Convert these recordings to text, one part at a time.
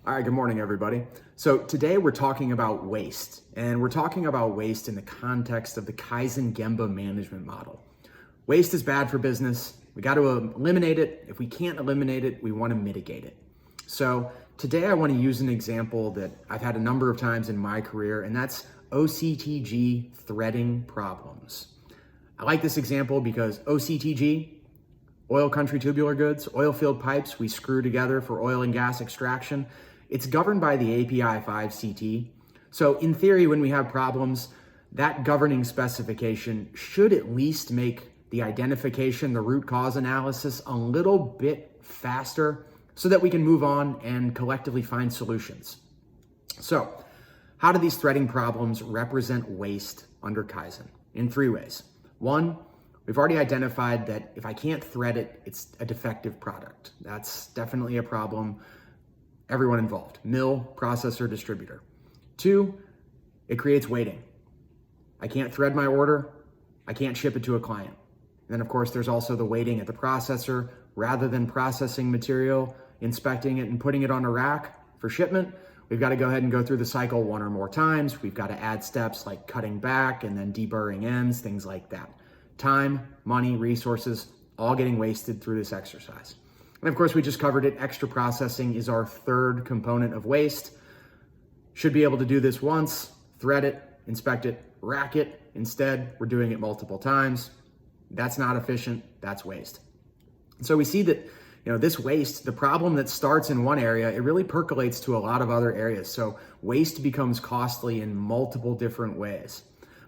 All right, good morning, everybody. So today we're talking about waste, and we're talking about waste in the context of the Kaizen Gemba management model. Waste is bad for business. We got to eliminate it. If we can't eliminate it, we want to mitigate it. So today I want to use an example that I've had a number of times in my career, and that's OCTG threading problems. I like this example because OCTG, oil country tubular goods, oil field pipes we screw together for oil and gas extraction, it's governed by the API 5 CT. So in theory, when we have problems, that governing specification should at least make the identification, the root cause analysis a little bit faster so that we can move on and collectively find solutions. So how do these threading problems represent waste under Kaizen? In three ways. One, we've already identified that if I can't thread it, it's a defective product. That's definitely a problem. Everyone involved, mill, processor, distributor. Two, it creates waiting. I can't thread my order. I can't ship it to a client. And then of course, there's also the waiting at the processor. Rather than processing material, inspecting it and putting it on a rack for shipment, we've got to go ahead and go through the cycle one or more times. We've got to add steps like cutting back and then deburring ends, things like that. Time, money, resources, all getting wasted through this exercise. And of course, we just covered it. Extra processing is our third component of waste. Should be able to do this once, thread it, inspect it, rack it. Instead, we're doing it multiple times. That's not efficient, that's waste. So we see that this waste, the problem that starts in one area, it really percolates to a lot of other areas. So waste becomes costly in multiple different ways.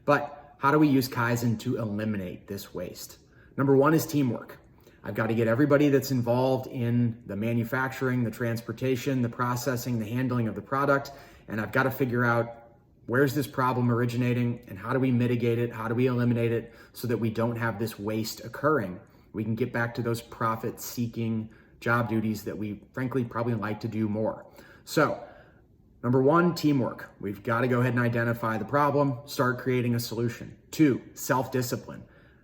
But how do we use Kaizen to eliminate this waste? Number one is teamwork. I've got to get everybody that's involved in the manufacturing, the transportation, the processing, the handling of the product, and I've got to figure out where's this problem originating and how do we mitigate it, how do we eliminate it so that we don't have this waste occurring. We can get back to those profit-seeking job duties that we frankly probably like to do more. So, number one, teamwork. We've got to go ahead and identify the problem, start creating a solution. Two, self-discipline.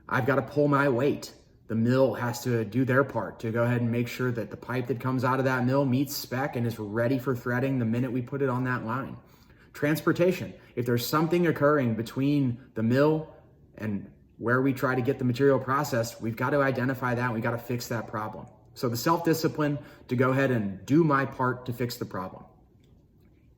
I've got to pull my weight. The mill has to do their part to go ahead and make sure that the pipe that comes out of that mill meets spec and is ready for threading the minute we put it on that line. Transportation. If there's something occurring between the mill and where we try to get the material processed, we've got to identify that and we've got to fix that problem. So the self-discipline to go ahead and do my part to fix the problem.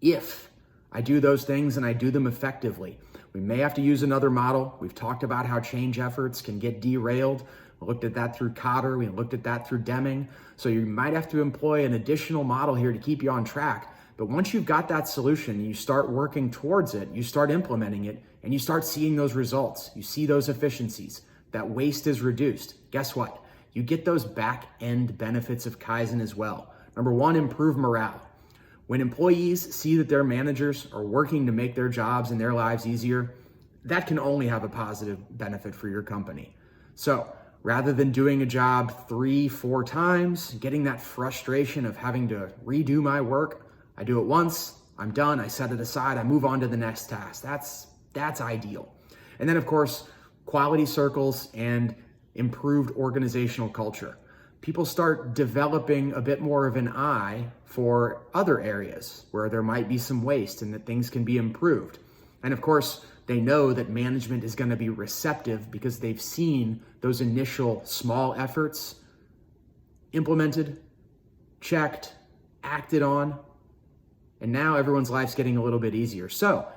If I do those things and I do them effectively, we may have to use another model. We've talked about how change efforts can get derailed. We looked at that through Cotter. We looked at that through Deming. So you might have to employ an additional model here to keep you on track. But once you've got that solution, you start working towards it, you start implementing it, and you start seeing those results. You see those efficiencies. That waste is reduced. Guess what? You get those back-end benefits of Kaizen as well. Number one, improve morale. When employees see that their managers are working to make their jobs and their lives easier, that can only have a positive benefit for your company. So rather than doing a job 3-4 times, getting that frustration of having to redo my work, I do it once, I'm done, I set it aside, I move on to the next task. That's ideal. And then of course, quality circles and improved organizational culture. People start developing a bit more of an eye for other areas where there might be some waste and that things can be improved. And of course, they know that management is going to be receptive because they've seen those initial small efforts implemented, checked, acted on, and now everyone's life's getting a little bit easier. So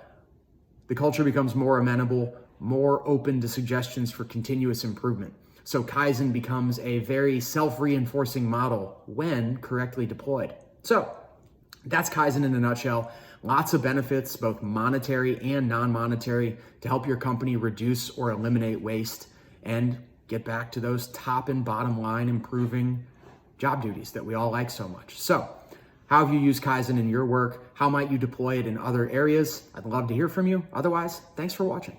the culture becomes more amenable, more open to suggestions for continuous improvement. So Kaizen becomes a very self-reinforcing model when correctly deployed. So that's Kaizen in a nutshell. Lots of benefits, both monetary and non-monetary, to help your company reduce or eliminate waste and get back to those top and bottom line improving job duties that we all like so much. So how have you used Kaizen in your work? How might you deploy it in other areas? I'd love to hear from you. Otherwise, thanks for watching.